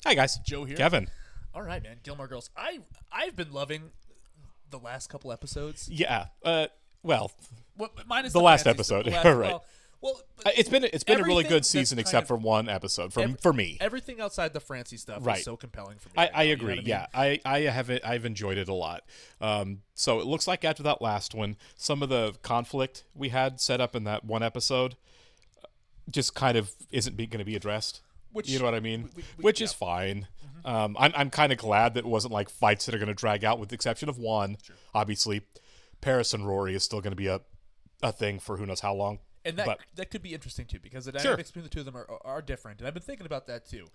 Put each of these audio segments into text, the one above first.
Hi, guys. Joe here. Kevin. All right, man. Gilmore Girls. I've been loving the last couple episodes. Yeah. Well, Minus the last fancy stuff. episode. The last, Right. Well, it's been a really everything good that's season kind except of- for one episode for me. Everything outside the Francie stuff Right. is so compelling for me. I You know agree. what Yeah, I've enjoyed it a lot. So it looks like after that last one, some of the conflict we had set up in that one episode just kind of isn't going to be addressed. Which- you know what I mean? we- Which yeah. is fine. I'm kind of glad that it wasn't like fights that are going to drag out, with the exception of one. Sure. Obviously, Paris and Rory is still going to be a thing for who knows how long. And that could be interesting too, because the Sure. dynamics between the two of them are different. And I've been thinking about that too.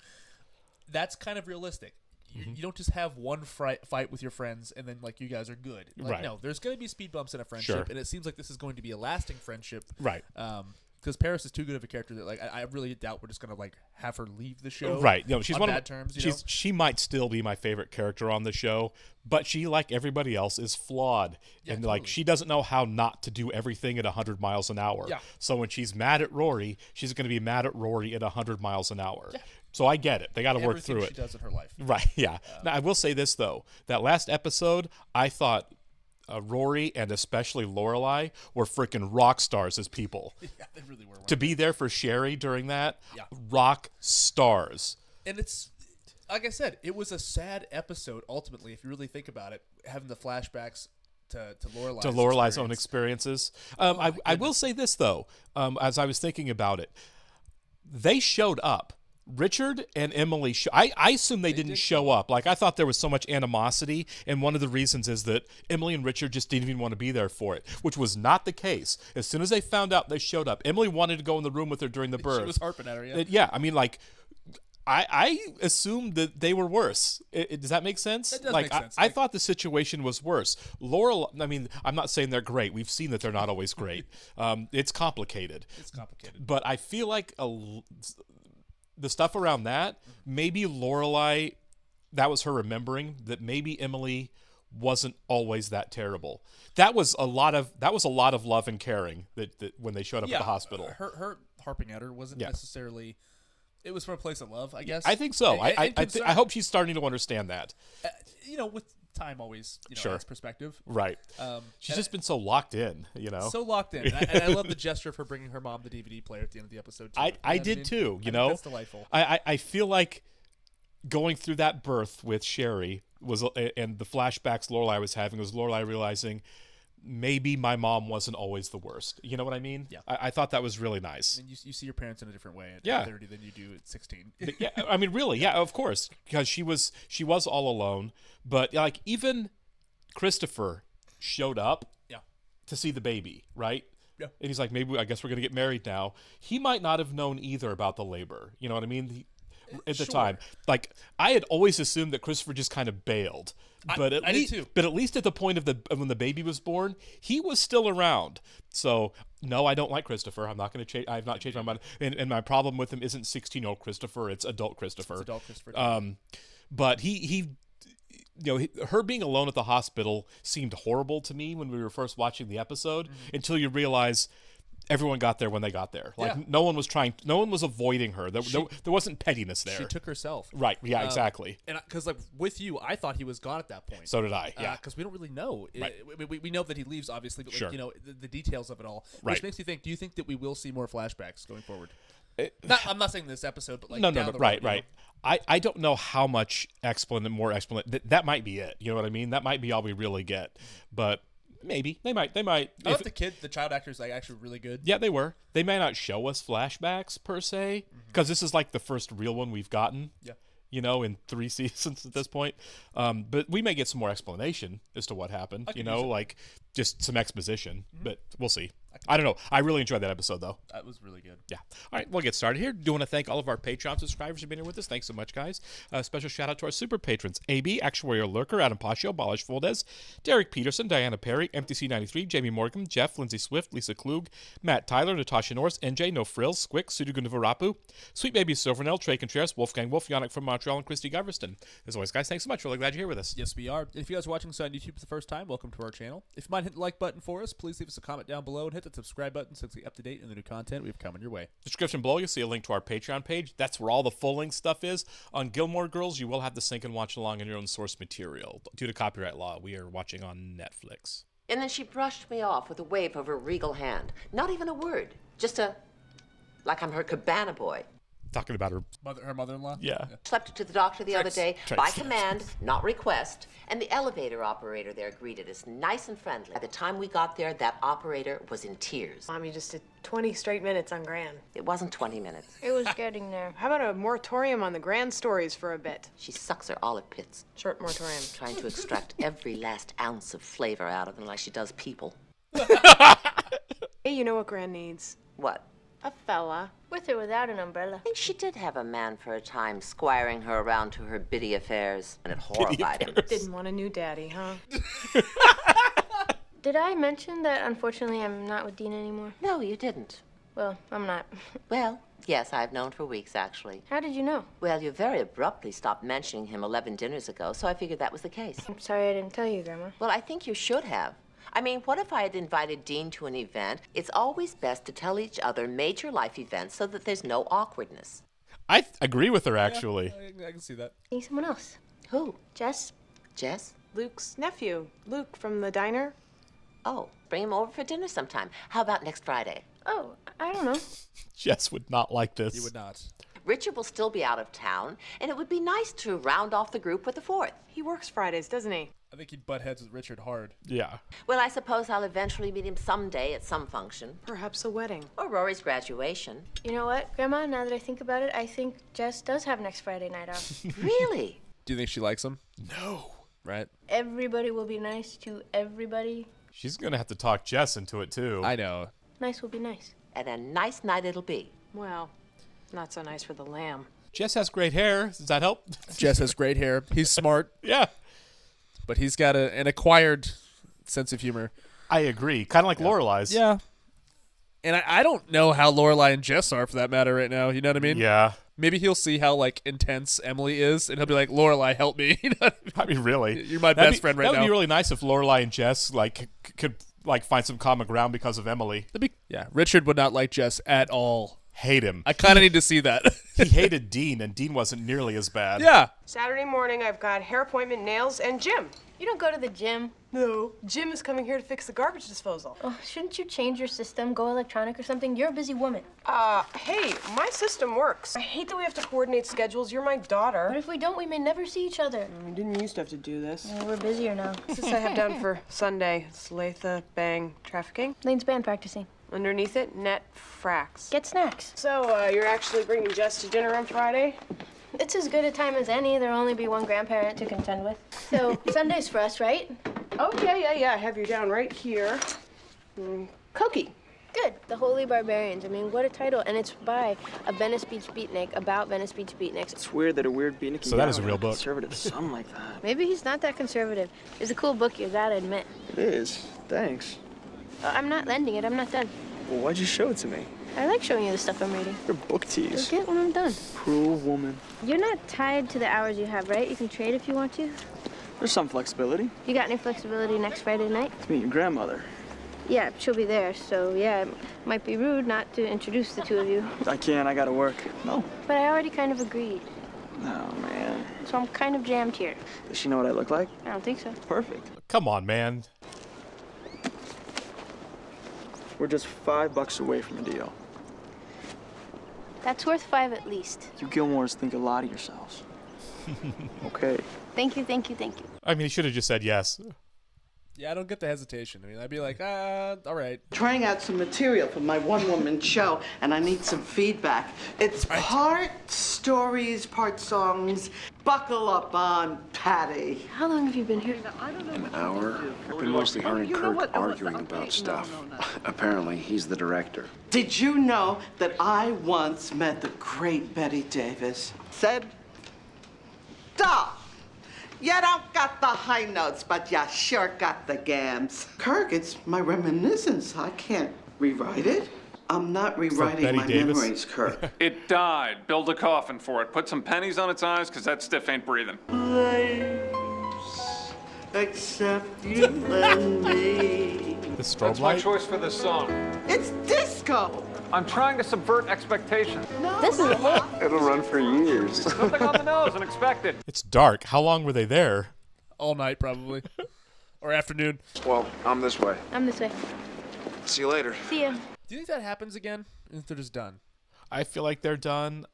That's kind of realistic. You don't just have one fight with your friends and then like you guys are good. Like, Right. No, there's going to be speed bumps in a friendship, Sure. and it seems like this is going to be a lasting friendship. Right. Because Paris is too good of a character that like I really doubt we're just going to like have her leave the show. Right. She's on one bad of terms. she might still be my favorite character on the show, but she, like everybody else, is flawed. Yeah, and like totally. she doesn't know how not to do everything at 100 miles an hour. Yeah. So when she's mad at Rory, she's going to be mad at Rory at 100 miles an hour. Yeah. So I get it. They got to work Everything through she it. does in her life. Right. Yeah. Now I will say this though. That last episode, I thought Rory and especially Lorelai were freaking rock stars as people. Yeah, they really were. To be there for Sherry during that, Yeah. rock stars. And it's like I said, it was a sad episode. Ultimately, if you really think about it, having the flashbacks to Lorelai's To Lorelai's own experience. experiences. I will say this though, as I was thinking about it, they showed up. Richard and Emily, I assume they didn't show up. Like, I thought there was so much animosity, and one of the reasons is that Emily and Richard just didn't even want to be there for it, which was not the case. As soon as they found out, they showed up. Emily wanted to go in the room with her during the birth. She was harping at her. Yeah. Yeah, I mean, like, I assumed that they were worse. Does that make sense? That does like, make sense. I thought the situation was worse. Laurel, I mean, I'm not saying they're great. We've seen that they're not always great. It's complicated. It's complicated. But I feel like the stuff around that, maybe Lorelai, that was her remembering that maybe Emily wasn't always that terrible. That was a lot of love and caring that when they showed up at the hospital. Her harping at her wasn't Yeah. necessarily. It was from a place of love, I guess. I think so. And I concern. hope she's starting to understand that. With time always, Sure. has perspective. Right. She's just been so locked in, So locked in. And I love the gesture of her bringing her mom the DVD player at the end of the episode, too. I You know what did mean? too, I think know. That's delightful. I feel like going through that birth with Sherry and the flashbacks Lorelai was having was Lorelai realizing maybe my mom wasn't always the worst. You know what I mean? Yeah. I thought that was really nice. And you see your parents in a different way at Yeah. 30 than you do at 16. Yeah, I mean, really, yeah, of course, because she was all alone. But like even Christopher showed up Yeah. to see the baby, right? Yeah. And he's like, I guess we're gonna get married now. He might not have known either about the labor. You know what I mean? At the Sure. time, like I had always assumed that Christopher just kind of bailed, but I did too. But at least at the point of when the baby was born, he was still around. So no, I don't like Christopher. I'm not going to change. I have not changed my mind. And my problem with him isn't 16-year-old Christopher. It's adult Christopher. It's adult Christopher. But he her being alone at the hospital seemed horrible to me when we were first watching the episode, until you realize everyone got there when they got there. Like Yeah. no one was avoiding her. There wasn't pettiness there. She took herself. Right. Yeah, exactly. And because like with you, I thought he was gone at that point. So did I. Yeah. Because we don't really know. Right. We know that he leaves, obviously, but like, Sure. the details of it all. Right. Which makes me think, do you think that we will see more flashbacks going forward? I'm not saying this episode, but like No. down the Right. road, you Right. I don't know how much more explanation. That might be it. You know what I mean? That might be all we really get. But maybe they might. I thought the child actors like actually really good. Yeah, they were. They may not show us flashbacks per se, because this is like the first real one we've gotten. Yeah. In 3 seasons at this point. But we may get some more explanation as to what happened. Like just some exposition. But we'll see. I don't know. I really enjoyed that episode, though. That was really good. Yeah. All right, we'll get started here. Do want to thank all of our Patreon subscribers for being here with us. Thanks so much, guys. Special shout out to our super patrons: AB, Actuarial Lurker, Adam Pascio, Balish Fuldez, Derek Peterson, Diana Perry, MTC93, Jamie Morgan, Jeff, Lindsay Swift, Lisa Klug, Matt Tyler, Natasha Norris, NJ, No Frills, Squick, Sudugunavarapu, Sweet Baby Silvernell, Trey Contreras, Wolfgang Wolf, Yannick from Montreal, and Christy Goverston. As always, guys, thanks so much. Really glad you're here with us. Yes, we are. If you guys are watching this on YouTube for the first time, welcome to our channel. If you mind, hit the like button for us. Please leave us a comment down below and hit hit that subscribe button so you stay up to date in the new content we have coming your way. Description below, you'll see a link to our Patreon page. That's where all the full-length stuff is. On Gilmore Girls, you will have to sync and watch along in your own source material. Due to copyright law, we are watching on Netflix. And then she brushed me off with a wave of her regal hand. Not even a word. Just like I'm her cabana boy. Talking about her... Her mother-in-law? Yeah. Slept her to the doctor the other day Tricks. by command, not request. And the elevator operator there greeted us nice and friendly. By the time we got there, that operator was in tears. Mom, you just did 20 straight minutes on Gran. It wasn't 20 minutes. It was getting there. How about a moratorium on the Gran stories for a bit? She sucks her olive pits, Short moratorium. trying to extract every last ounce of flavor out of them like she does people. Hey, you know what Gran needs? What? A fella. With or without an umbrella. I think she did have a man for a time, squiring her around to her biddy affairs, and it horrified him. Didn't want a new daddy, huh? Did I mention that unfortunately I'm not with Dean anymore? No, you didn't. Well, I'm not. Well, yes, I've known for weeks, actually. How did you know? Well, you very abruptly stopped mentioning him 11 dinners ago, so I figured that was the case. I'm sorry I didn't tell you, Grandma. Well, I think you should have. I mean, what if I had invited Dean to an event? It's always best to tell each other major life events so that there's no awkwardness. I agree with her, actually. I can see that. Need someone else. Who? Jess? Jess? Luke's nephew. Luke from the diner. Oh, bring him over for dinner sometime. How about next Friday? Oh, I don't know. Jess would not like this. You would not. Richard will still be out of town, and it would be nice to round off the group with the fourth. He works Fridays, doesn't he? I think he'd butt heads with Richard hard. Yeah. Well, I suppose I'll eventually meet him someday at some function. Perhaps a wedding. Or Rory's graduation. You know what, Grandma? Now that I think about it, I think Jess does have next Friday night off. Really? Do you think she likes him? No. Right? Everybody will be nice to everybody. She's going to have to talk Jess into it, too. I know. Nice will be nice. And a nice night it'll be. Well, not so nice for the lamb. Jess has great hair. Does that help? Jess has great hair. He's smart, Yeah. but he's got an acquired sense of humor. I agree. Kind of like Lorelai's. Yeah. And I don't know how Lorelai and Jess are for that matter right now. You know what I mean? Yeah. Maybe he'll see how like intense Emily is, and he'll be like, "Lorelai, help me." You know what I mean? I mean, really. You're my That'd best friend right That would now. be really nice if Lorelai and Jess could find some common ground because of Emily. Yeah, Richard would not like Jess at all. Hate him. I kind of need to see that. He hated Dean, and Dean wasn't nearly as bad. Yeah. Saturday morning, I've got hair appointment, nails, and gym. You don't go to the gym. No. Jim is coming here to fix the garbage disposal. Oh, shouldn't you change your system, go electronic or something? You're a busy woman. Hey, my system works. I hate that we have to coordinate schedules. You're my But daughter. if we don't, we may never see each other. We didn't used to have to do this. Well, we're busier now. What's this I have down for Sunday? It's Latha Bang Trafficking. Lane's band practicing. Underneath it, net fracks. Get snacks. So, you're actually bringing Jess to dinner on Friday? It's as good a time as any. There'll only be one grandparent to contend with. So, Sunday's for us, right? Oh, yeah. I have you down right here. Koki. Good. The Holy Barbarians. I mean, what a title. And it's by a Venice Beach beatnik about Venice Beach beatniks. It's weird that a weird beatnik So that is a real book. conservative son like that. Maybe he's not that conservative. It's a cool book, you gotta admit. It is. Thanks. I'm not lending it. I'm not done. Well, why'd you show it to me? I like showing you the stuff I'm reading. You're book You'll tease. get when I'm done. Cruel woman. You're not tied to the hours you have, right? You can trade if you want to. There's some flexibility. You got any flexibility next Friday night? To meet your grandmother. Yeah, she'll be there. So, yeah, it might be rude not to introduce the two of you. I can't. I gotta work. No. But I already kind of agreed. Oh, man. So I'm kind of jammed here. Does she know what I look like? I don't think so. Perfect. Come on, man. We're just $5 away from a deal. That's worth 5 at least. You Gilmores think a lot of yourselves. Okay. Thank you, thank you, thank you. I mean, he should have just said yes. Yeah, I don't get the hesitation. I mean, I'd be like, all right. Trying out some material for my one-woman show, and I need some feedback. It's part stories, part songs. Buckle up on Patty. How long have you been here? An hour. I've been mostly hearing Kirk arguing about stuff. Apparently, he's the director. Did you know that I once met the great Betty Davis? Said, "Duh, you don't got the high notes, but you sure got the gams." Kirk, it's my reminiscence. I can't rewrite it. I'm not rewriting Betty my Davis. memories, Kirk. It died. Build a coffin for it. Put some pennies on its eyes, because that stiff ain't breathing. Place except you and me. The strobe That's my light. choice for this song. It's disco. I'm trying to subvert expectation. This is a hit. It'll run for years. Something on the nose, unexpected. It's dark. How long were they there? All night, probably. Or afternoon. Well, I'm this way. I'm this way. See you later. See ya. Do you think that happens again? Or they're just done? I feel like they're done,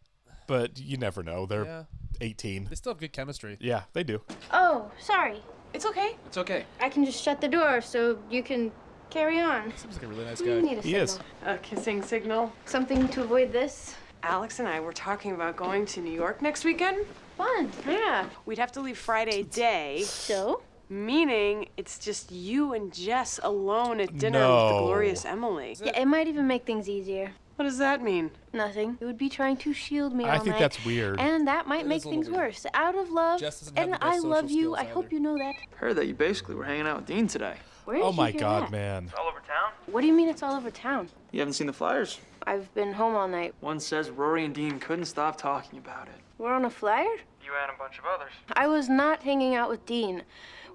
but you never know. They're Yeah. 18. They still have good chemistry. Yeah, they do. Oh, sorry. It's okay. It's okay. I can just shut the door so you can carry on. Seems like a really nice We guy. need a He signal. is. A kissing signal. Something to avoid this. Alex and I were talking about going to New York next weekend. Fun. Yeah. We'd have to leave Friday day, So? meaning it's just you and Jess alone at dinner with the No. glorious Emily. Yeah, it might even make things easier. What does that mean? Nothing. It would be trying to shield me all I night. think that's weird. And that might That make is a little things weird. worse. Out of love. Jess doesn't have And the best I social love you. skills I hope either. you know that. Heard that you basically were hanging out with Dean today. Where did Oh you my hear God, that? man. All over town? What do you mean it's all over town? You haven't seen the flyers? I've been home all night. One says Rory and Dean couldn't stop talking about it. We're on a flyer? You and a bunch of others. I was not hanging out with Dean.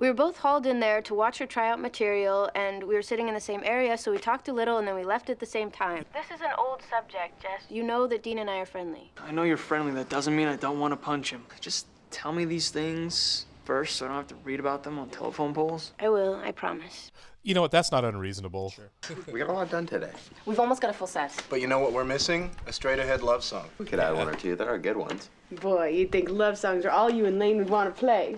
We were both hauled in there to watch her try out material, and we were sitting in the same area, so we talked a little, and then we left at the same time. This is an old subject, Jess. You know that Dean and I are friendly. I know you're friendly. That doesn't mean I don't want to punch him. Just tell me these things first so I don't have to read about them on telephone poles. I will, I promise. You know what? That's not unreasonable. We got a lot done today. We've almost got a full set. But you know what we're missing? A straight-ahead love song. We could add one or two. There are good ones. Boy, you'd think love songs are all you and Lane would want to play.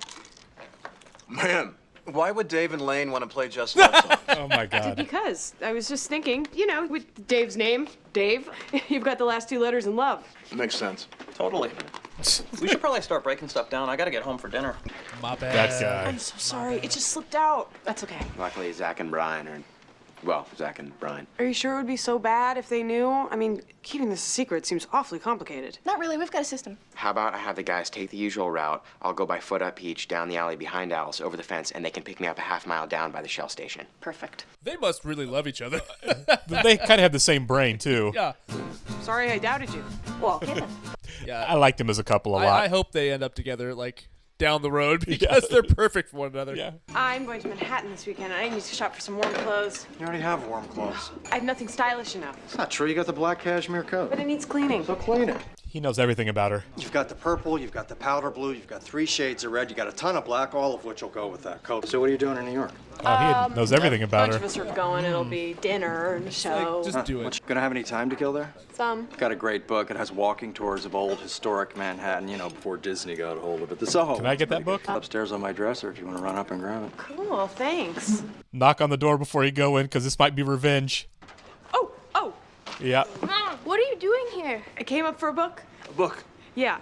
Man, why would Dave and Lane want to play just love songs? Oh my God. Because I was just thinking, you know, with Dave's name, Dave, you've got the last two letters in love. Makes sense. Totally. We should probably start breaking stuff down. I gotta get home for dinner. My bad. That guy. I'm so sorry. It just slipped out. That's okay. Luckily, Zach and Brian are... Well, Zach and Brian. Are you sure it would be so bad if they knew? I mean, keeping this a secret seems awfully complicated. Not really, we've got a system. How about I have the guys take the usual route, I'll go by foot up each, down the alley behind Alice, over the fence, and they can pick me up a half-mile down by the Shell station. Perfect. They must really love each other. They kind of have the same brain, too. Yeah. Sorry I doubted you. Well, Yeah. I liked them as a couple a lot. I hope they end up together, like, down the road because they're perfect for one another. Yeah. I'm going to Manhattan this weekend and I need to shop for some warm clothes. You already have warm clothes. I have nothing stylish enough, It's not true. You got the black cashmere coat. but it needs cleaning. So clean it. He knows everything about her. You've got the purple, you've got the powder blue, you've got 3 shades of red, you got a ton of black, all of which will go with that coat. So what are you doing in New York? Oh, he knows everything A about bunch her. of us are going. It'll be dinner and a show. Just do it. Gonna have any time to kill there? Some. Got a great book. It has walking tours of old historic Manhattan, you know, before Disney got a hold of it. The Soho. Can I get that book? Upstairs on my dresser if you want to run up and grab it. Cool, thanks. Knock on the door before you go in, because this might be revenge. Oh, Yeah. Mom, what are you doing here? I came up for a book? A book. Yeah.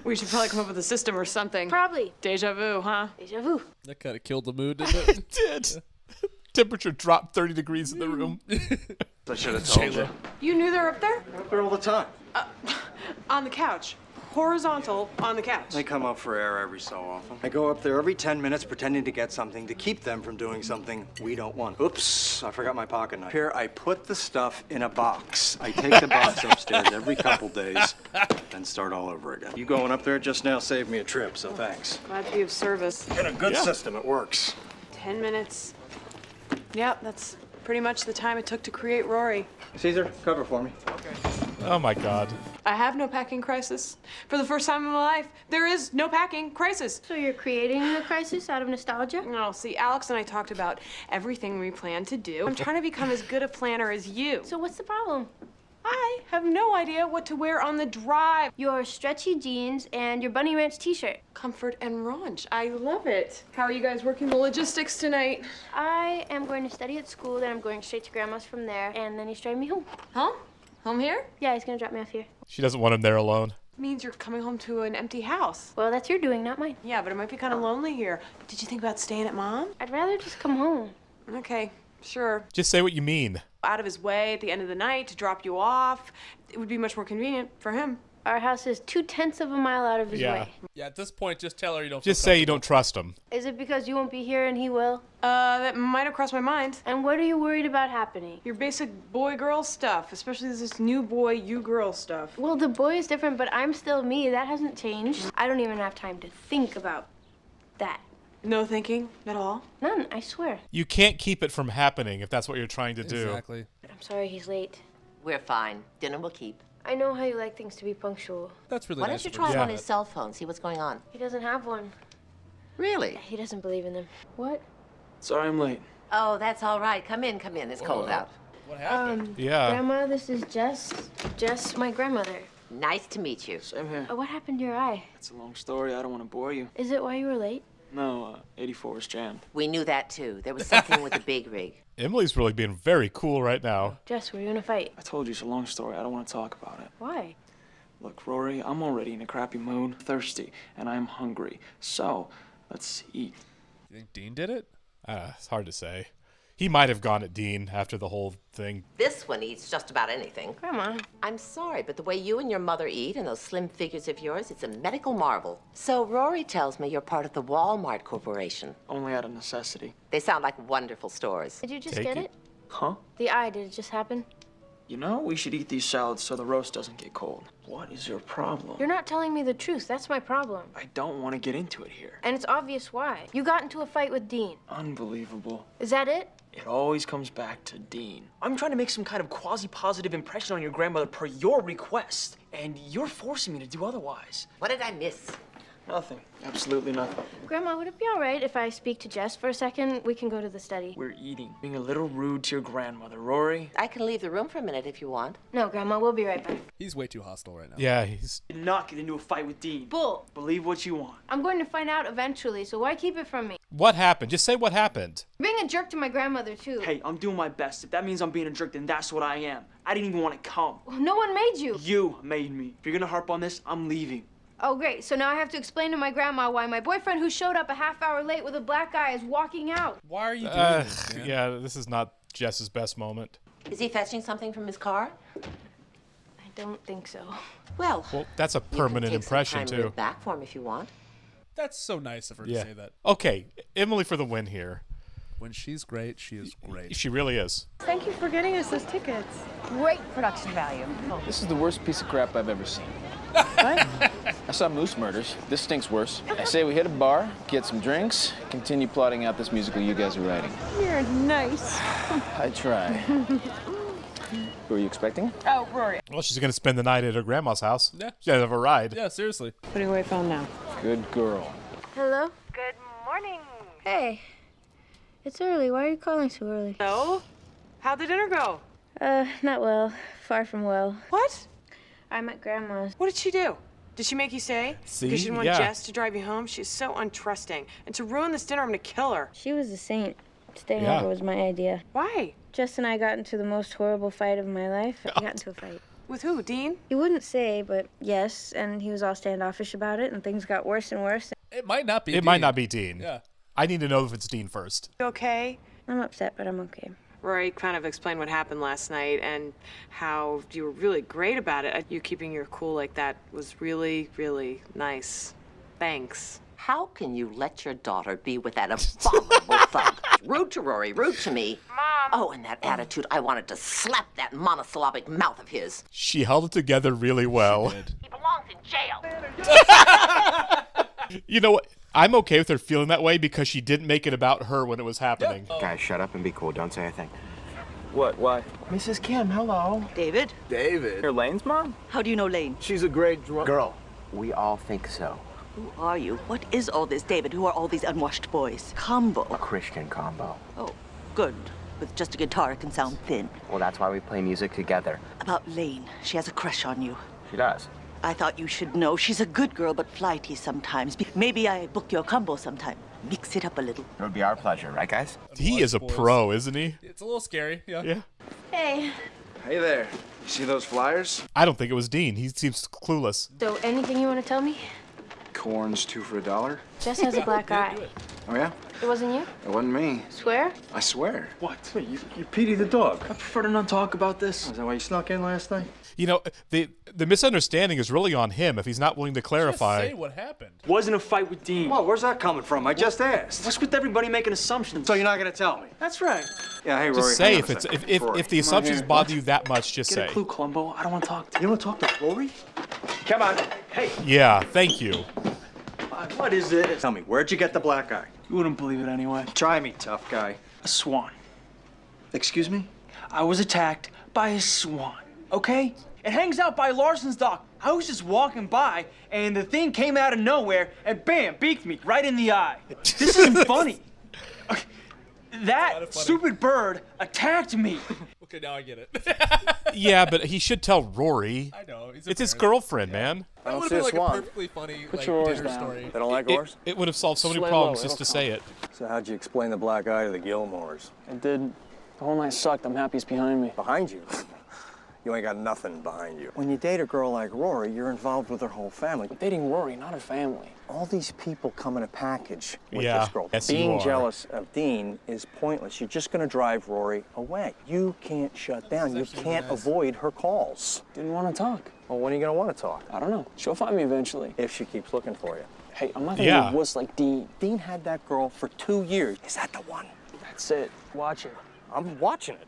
We should probably come up with a system or something. Probably. Deja vu, huh? Deja vu. That kind of killed the mood, didn't it? Did. Temperature dropped 30 degrees in the room. I should have told you. You knew they were up there? Up there all the time. On the couch. Horizontal on the couch. They come up for air every so often. I go up there every 10 minutes pretending to get something to keep them from doing something we don't want. Oops, I forgot my pocket knife. Here, I put the stuff in a box. I take the box upstairs every couple days, then start all over again. You going up there just now saved me a trip, so thanks. Glad to be of service. Got a good system, it works. 10 minutes. Yep, that's pretty much the time it took to create Rory. Caesar, cover for me. Oh my God. I have no packing crisis. For the first time in my life, there is no packing crisis. So you're creating a crisis out of nostalgia? No, see, Alex and I talked about everything we plan to do. I'm trying to become as good a planner as you. So what's the problem? I have no idea what to wear on the drive. Your stretchy jeans and your Bunny Ranch t-shirt. Comfort and raunch. I love it. How are you guys working the logistics tonight? I am going to study at school, then I'm going straight to Grandma's from there, and then he's driving me home. Huh? Home here? Yeah, he's gonna drop me off here. She doesn't want him there alone. Means you're coming home to an empty house. Well, that's your doing, not mine. Yeah, but it might be kind of lonely here. Did you think about staying at Mom? I'd rather just come home. Okay, sure. Just say what you mean. Out of his way at the end of the night to drop you off. It would be much more convenient for him. Our house is 2/10 of a mile out of his Yeah. way. Yeah, at this point, just tell her you don't Just feel say you don't trust him. Is it because you won't be here and he will? That might have crossed my mind. And what are you worried about happening? Your basic boy-girl stuff, especially this new boy, you girl stuff. Well, the boy is different, but I'm still me. That hasn't changed. I don't even have time to think about that. No thinking at all? None, I swear. You can't keep it from happening if that's what you're trying to do. Exactly. I'm sorry he's late. We're fine. Dinner will keep. I know how you like things to be punctual. That's really Why nice. don't you of her try to him on say his that. cell phone, see what's going on? He doesn't have one. Really? He doesn't believe in them. What? Sorry I'm late. Oh, that's all right. Come in, come in. It's cold out. What happened? Yeah. Grandma, this is Jess. Jess, my grandmother. Nice to meet you. Same here. What happened to your eye? It's a long story. I don't want to bore you. Is it why you were late? No, 84 was jammed. We knew that too. There was something with the big rig. Emily's really being very cool right now. Jess, were you in a fight? I told you it's a long story. I don't want to talk about it. Why? Look, Rory, I'm already in a crappy mood, thirsty, and I'm hungry. So, let's eat. You think Dean did it? It's hard to say. He might have gone at Dean after the whole thing. This one eats just about anything. Grandma. I'm sorry, but the way you and your mother eat and those slim figures of yours, it's a medical marvel. So Rory tells me you're part of the Walmart Corporation. Only out of necessity. They sound like wonderful stores. Did you just Take get it. it? Huh? The eye, did it just happen? You know, we should eat these salads so the roast doesn't get cold. What is your problem? You're not telling me the truth. That's my problem. I don't want to get into it here. And it's obvious why. You got into a fight with Dean. Unbelievable. Is that it? It always comes back to Dean. I'm trying to make some kind of quasi-positive impression on your grandmother per your request, and you're forcing me to do otherwise. What did I miss? Nothing. Absolutely nothing. Grandma, would it be all right if I speak to Jess for a second? We can go to the study. We're eating. Being a little rude to your grandmother. Rory? I can leave the room for a minute if you want. No, Grandma, we'll be right back. He's way too hostile right now. Yeah, he's... Did not get into a fight with Dean. Bull. Believe what you want. I'm going to find out eventually, so why keep it from me? What happened? Just say what happened. You're being a jerk to my grandmother, too. Hey, I'm doing my best. If that means I'm being a jerk, then that's what I am. I didn't even want to come. Well, no one made you. You made me. If you're gonna harp on this, I'm leaving. Oh, great. So now I have to explain to my grandma why my boyfriend who showed up a half hour late with a black eye is walking out. Why are you doing this, man? Yeah, this is not Jess's best moment. Is he fetching something from his car? I don't think so. Well, Well, that's a you can permanent take impression, some time too. to back for him if you want. That's so nice of her to Yeah. say that. Okay, Emily for the win here. When she's great, she is great. She really is. Thank you for getting us those tickets. Great production value. This is the worst piece of crap I've ever seen. What? I saw Moose Murders. This stinks worse. I say we hit a bar, get some drinks, continue plotting out this musical you guys are writing. You're nice. I try. Who are you expecting? Oh, Rory. Well, she's going to spend the night at her grandma's house. Yeah. She's going to have a ride. Yeah, seriously. Putting away phone now. Good girl. Hello? Good morning. Hey. It's early. Why are you calling so early? So, how'd the dinner go? Not well. Far from well. What? I'm at Grandma's. What did she do? Did she make you stay? See? Because she didn't want Yeah. Jess to drive you home? She's so untrusting. And to ruin this dinner, I'm gonna kill her. She was a saint. Staying Yeah. over was my idea. Why? Jess and I got into the most horrible fight of my life. We got into a fight. With who, Dean? He wouldn't say, but yes, and he was all standoffish about it, and things got worse and worse. It might not be It Dean. might not be Dean. Yeah. I need to know if it's Dean first. You okay? I'm upset, but I'm okay. Rory kind of explained what happened last night and how you were really great about it. You keeping your cool like that was really, really nice. Thanks. How can you let your daughter be with that abominable thug? Rude to Rory, rude to me. Mom. Oh, and that attitude. I wanted to slap that monosyllabic mouth of his. She held it together really well. He belongs in jail. You know what? I'm okay with her feeling that way because she didn't make it about her when it was happening. Guys, shut up and be cool. Don't say a thing. What? Why? Mrs. Kim, hello. David? David. You're Lane's mom? How do you know Lane? She's a great Girl, we all think so. Who are you? What is all this, David? Who are all these unwashed boys? Combo. A Christian combo. Oh, good. With just a guitar, it can sound thin. Well, that's why we play music together. About Lane, she has a crush on you. She does. I thought you should know. She's a good girl, but flighty sometimes. Maybe I book your combo sometime. Mix it up a little. It would be our pleasure, right, guys? He is a Boys. pro, isn't he? It's a little scary. Yeah. Yeah. Hey. Hey there. You see those flyers? I don't think it was Dean. He seems clueless. So, anything you want to tell me? Corns 2 for $1. Jess has a black eye. Oh yeah? It wasn't you? It wasn't me. Swear? I swear. What? Wait, you Petey the dog. I prefer to not talk about this. Is that why you snuck in last night? You know, the misunderstanding is really on him if he's not willing to Just clarify. say what happened. Wasn't a fight with Dean. Well, where's that coming from? I just asked. What's with everybody making assumptions? So you're not gonna tell me? That's right. Yeah, hey, Rory. Just say hang on if a it's second. if Rory, the come on assumptions here. bother you that much, just Get say. a clue, Columbo. I don't want to talk to You don't want to talk to Rory? Come on. Hey. Yeah, thank you. God, what is this? Tell me, where'd you get the black eye? You wouldn't believe it anyway. Try me, tough guy. A swan. Excuse me? I was attacked by a swan, okay? It hangs out by Larson's dock. I was just walking by, and the thing came out of nowhere, and bam, beaked me right in the eye. This isn't funny. That stupid bird attacked me. Okay, now I get it. Yeah, but he should tell Rory. I know. It's his girlfriend, man. That would have been like a perfectly funny dinner story. They don't like oars? It would have solved so many Slay problems low, just to it'll say come. it. So how'd you explain the black eye to the Gilmores? I did. The whole night sucked. I'm happy he's behind me. Behind you? You ain't got nothing behind you. When you date a girl like Rory, you're involved with her whole family. I'm dating Rory, not her family. All these people come in a package with Yeah, this girl. yes, you Being are. jealous of Dean is pointless. You're just gonna drive Rory away. You can't shut down. You can't avoid her calls. Didn't want to talk. Well, when are you gonna want to talk? I don't know. She'll find me eventually. If she keeps looking for you. Hey, I'm not gonna Yeah. be a wuss like Dean. Dean had that girl for 2 years. Is that the one? That's it. Watch it. I'm watching it.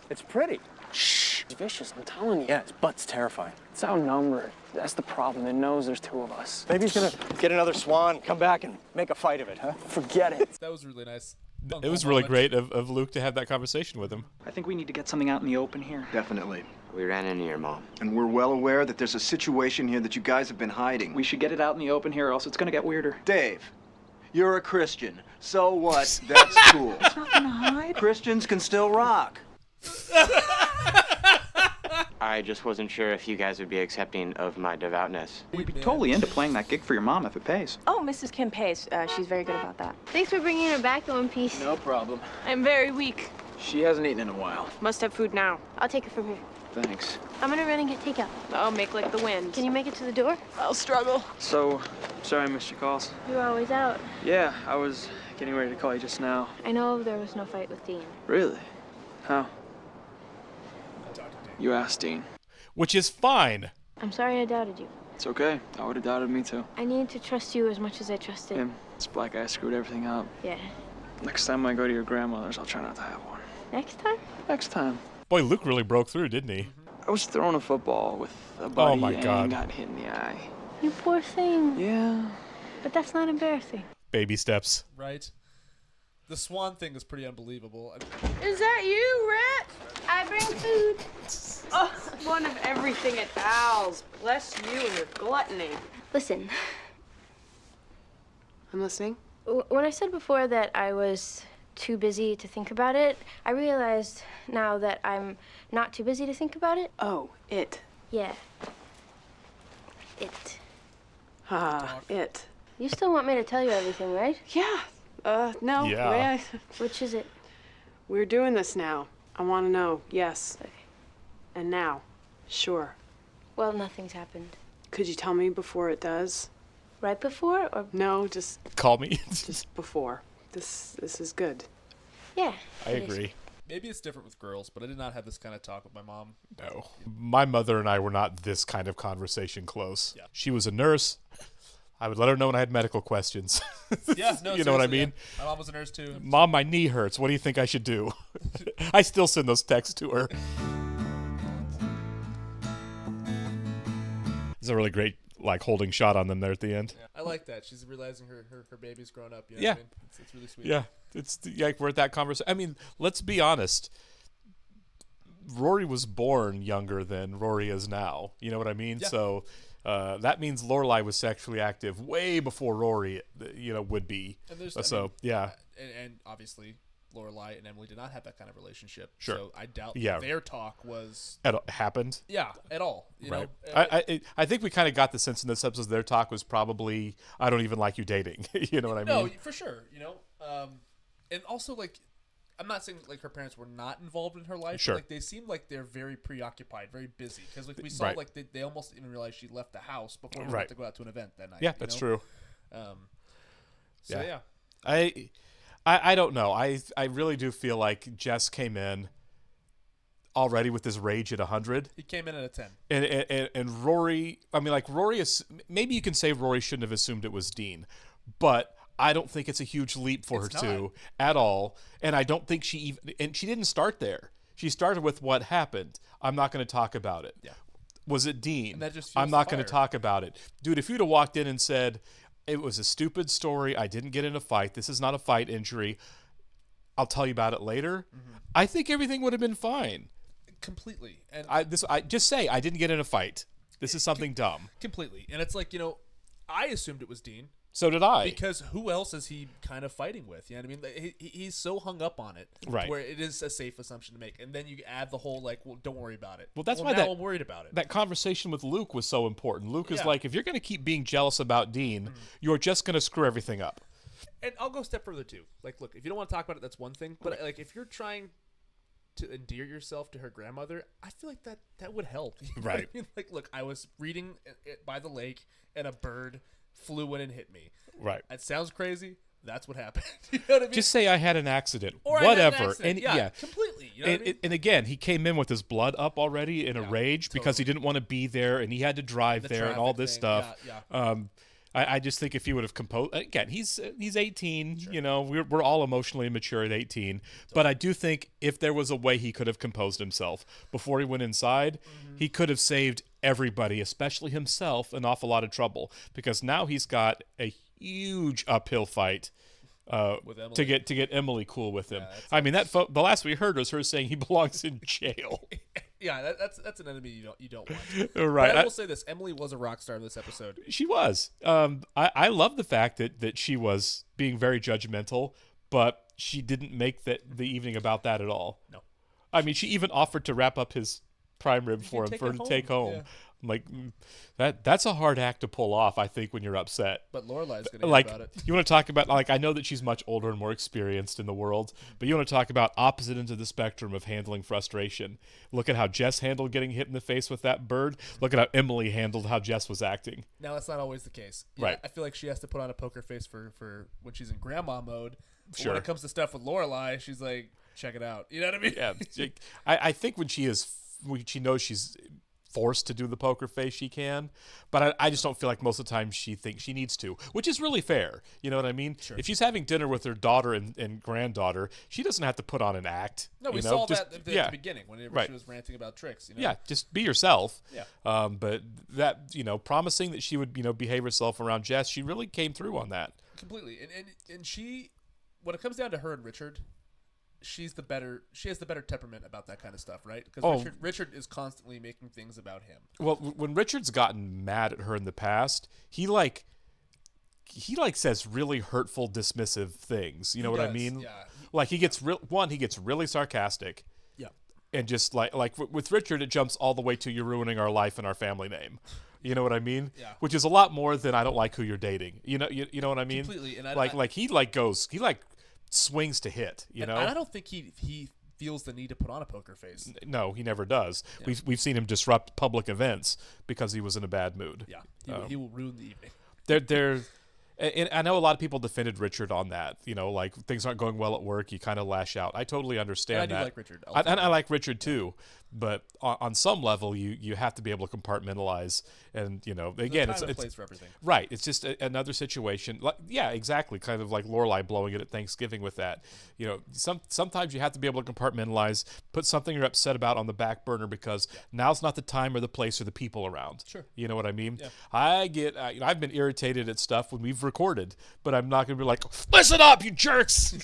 It's pretty. Shh. It's vicious, I'm telling you. Yeah, its butt's terrifying. It's outnumbered. That's the problem. It knows there's two of us. Maybe he's gonna get another swan, come back and make a fight of it, huh? Forget it. That was really nice. It was really great of Luke to have that conversation with him. I think we need to get something out in the open here. Definitely. We ran into your mom. And we're well aware that there's a situation here that you guys have been hiding. We should get it out in the open here, or else it's gonna get weirder. Dave, you're a Christian. So what? That's cool. Nothing to hide. Christians can still rock. I just wasn't sure if you guys would be accepting of my devoutness. We'd be totally into playing that gig for your mom if it pays. Oh, Mrs. Kim pays. She's very good about that. Thanks for bringing her back in one piece. No problem. I'm very weak. She hasn't eaten in a while. Must have food now. I'll take it from here. Thanks. I'm gonna run and get takeout. Oh, make like the wind. Can you make it to the door? I'll struggle. So, sorry I missed your calls. You're always out. Yeah, I was getting ready to call you just now. I know there was no fight with Dean. Really? How? You asked Dean. Which is fine. I'm sorry I doubted you. It's okay. I would have doubted me too. I need to trust you as much as I trusted. Him. This black guy screwed everything up. Yeah. Next time I go to your grandmother's, I'll try not to have one. Next time? Next time. Boy, Luke really broke through, didn't he? I was throwing a football with a buddy my God. and got hit in the eye. You poor thing. Yeah. But that's not embarrassing. Baby steps. Right? The swan thing is pretty unbelievable. Is that you, Rat? I bring food. Oh, one of everything at Al's. Bless you and your gluttony. Listen, I'm listening. when I said before that I was too busy to think about it, I realized now that I'm not too busy to think about it. Oh, it. Yeah. It. It. You still want me to tell you everything, right? Yeah. No. Yeah. Which is it? We're doing this now. I want to know. Yes. Okay. And now. Sure. Well, nothing's happened. Could you tell me before it does? Right before or? No, just Call me. just before. This is good. Yeah. I it is. agree. Maybe it's different with girls, but I did not have this kind of talk with my mom. No. My mother and I were not this kind of conversation close. Yeah. She was a nurse. I would let her know when I had medical questions. Yeah, no, you know what I seriously, mean? yeah. My mom was a nurse too. Mom, my knee hurts. What do you think I should do? I still send those texts to her. It's a really great, like, holding shot on them there at the end. Yeah, I like that. She's realizing her baby's grown up. You know Yeah. what I mean? It's really sweet. Yeah. It's like we're at that conversation. I mean, let's be honest. Rory was born younger than Rory is now. You know what I mean? Yeah. So that means Lorelai was sexually active way before Rory, would be. And there's, yeah. And obviously, Lorelai and Emily did not have that kind of relationship. Sure. So I doubt Yeah. their talk was happened. Yeah, at all. You Right. know? I think we kind of got the sense in this episode their talk was probably I don't even like you dating. You know what I mean? No, for sure. You know, and also like. I'm not saying like her parents were not involved in her life. Sure. But, like they seem like they're very preoccupied, very busy. Because like we saw, Right. like they almost even realized she left the house before we Right. went to go out to an event that night. Yeah, you that's know? true. So yeah. I don't know. I really do feel like Jess came in already with this rage at 100. He came in at a 10. And Rory, I mean, like Rory is maybe you can say Rory shouldn't have assumed it was Dean, but I don't think it's a huge leap for It's her not. to at all. And I don't think she didn't start there. She started with what happened. I'm not going to talk about it. Yeah. Was it Dean? And that just I'm fuels not the going to fire. talk about it. Dude, if you'd have walked in and said, It was a stupid story. I didn't get in a fight. This is not a fight injury. I'll tell you about it later. I think everything would have been fine. Completely. And I just say I didn't get in a fight. This is something dumb. Completely. And it's like, I assumed it was Dean. So did I. Because who else is he kind of fighting with? You know what I mean? He's so hung up on it, right? Where it is a safe assumption to make, and then you add the whole well, don't worry about it. Well, that's why I'm worried about it. That conversation with Luke was so important. Luke is like, if you're going to keep being jealous about Dean, you're just going to screw everything up. And I'll go a step further too. Look, if you don't want to talk about it, that's one thing. But if you're trying to endear yourself to her grandmother, I feel like that would help. You know right? What I mean? Look, I was reading it by the lake, and a bird flew in and hit me. Right. That sounds crazy. That's what happened. You know what I mean? Just say I had an accident. Or whatever. I had an accident. And completely. You know what I mean? And again, he came in with his blood up already in a rage because he didn't want to be there and he had to drive there and all this stuff. I just think if he would have composed again, he's 18. Sure. We're all emotionally immature at 18. But I do think if there was a way he could have composed himself before he went inside, he could have saved everybody, especially himself, an awful lot of trouble because now he's got a huge uphill fight to get Emily cool with him. I mean, the last we heard was her saying he belongs in jail. Yeah, that's an enemy you don't want. Right. But I will say this: Emily was a rock star in this episode. She was. I love the fact that she was being very judgmental, but she didn't make the evening about that at all. No. I mean, she even offered to wrap up his prime rib for him to take home. Yeah. I'm like, that's a hard act to pull off, I think, when you're upset. But Lorelai's going to hear about it. You want to talk about, I know that she's much older and more experienced in the world, but you want to talk about opposite ends of the spectrum of handling frustration. Look at how Jess handled getting hit in the face with that bird. Look at how Emily handled how Jess was acting. Now, that's not always the case. Right. I feel like she has to put on a poker face for when she's in grandma mode. But Sure. when it comes to stuff with Lorelai, she's like, check it out. You know what I mean? Yeah. I think when she knows she's forced to do the poker face, she can, but I just don't feel like most of the time she thinks she needs to, which is really fair. You know what I mean? Sure. If she's having dinner with her daughter and granddaughter, she doesn't have to put on an act. No, we saw that at the beginning when she was ranting about tricks. Yeah, just be yourself. Yeah. But that, promising that she would, behave herself around Jess, she really came through on that. Completely. And she, when it comes down to her and Richard, she has the better temperament about that kind of stuff, right? Because Richard is constantly making things about him. Well, when Richard's gotten mad at her in the past, he says really hurtful, dismissive things. You know what I mean? Yeah. Like he gets really sarcastic. Yeah. And just like with Richard, it jumps all the way to you're ruining our life and our family name. You know what I mean? Yeah. Which is a lot more than I don't like who you're dating. You know what I mean? Completely. And he swings to hit, And I don't think he feels the need to put on a poker face. No, he never does. Yeah. We've seen him disrupt public events because he was in a bad mood. Yeah, he will ruin the evening. And I know a lot of people defended Richard on that. Like things aren't going well at work, you kind of lash out. I totally understand and I that. do like Richard. I like Richard too, but on some level, you have to be able to compartmentalize. And again, it's a place for everything. Right. It's just another situation. Yeah, exactly. Kind of like Lorelai blowing it at Thanksgiving with that. Sometimes you have to be able to compartmentalize, put something you're upset about on the back burner because now's not the time or the place or the people around. Sure. You know what I mean? Yeah. I get. I've been irritated at stuff when we've recorded, but I'm not going to be like, listen up, you jerks.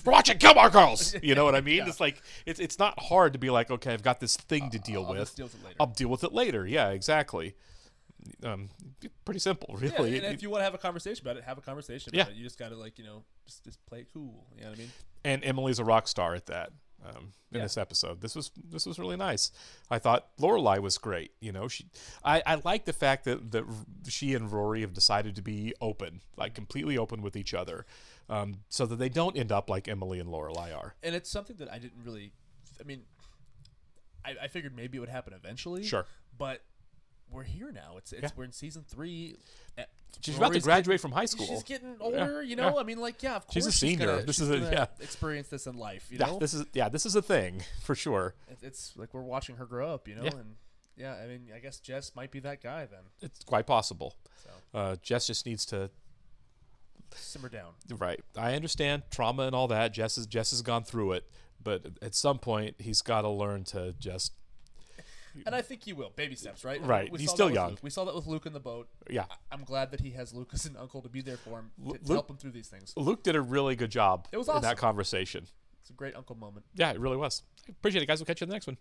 We're watching Gilmore Girls. You know what I mean? Yeah. It's like it's not hard to be like, okay, I've got this thing to deal with. Just deal with it later. I'll deal with it later. Yeah, exactly. Pretty simple, really. Yeah, and if you want to have a conversation about it, have a conversation about it. You just got to just play it cool. You know what I mean? And Emily's a rock star at that. In this episode, this was really nice. I thought Lorelai was great. I like the fact that she and Rory have decided to be open, like completely open with each other, so that they don't end up like Emily and Lorelai are. And it's something that I didn't really. I mean, I figured maybe it would happen eventually. Sure, but we're here now. We're in season 3. She's about to graduate from high school. She's getting older, Yeah. I mean, of course she's a senior. She's experience this in life, This is a thing for sure. It's like we're watching her grow up, Yeah. And I mean, I guess Jess might be that guy then. It's quite possible. So. Jess just needs to simmer down. Right. I understand trauma and all that. Jess has gone through it, but at some point he's got to learn to just And I think you will. Baby steps, right? Right. We He's saw still that with young. Luke. We saw that with Luke in the boat. Yeah. I'm glad that he has Luke as an uncle to be there for him, to Luke- help him through these things. Luke did a really good job It was in awesome. that conversation. It's a great uncle moment. Yeah, it really was. Appreciate it, guys. We'll catch you in the next one.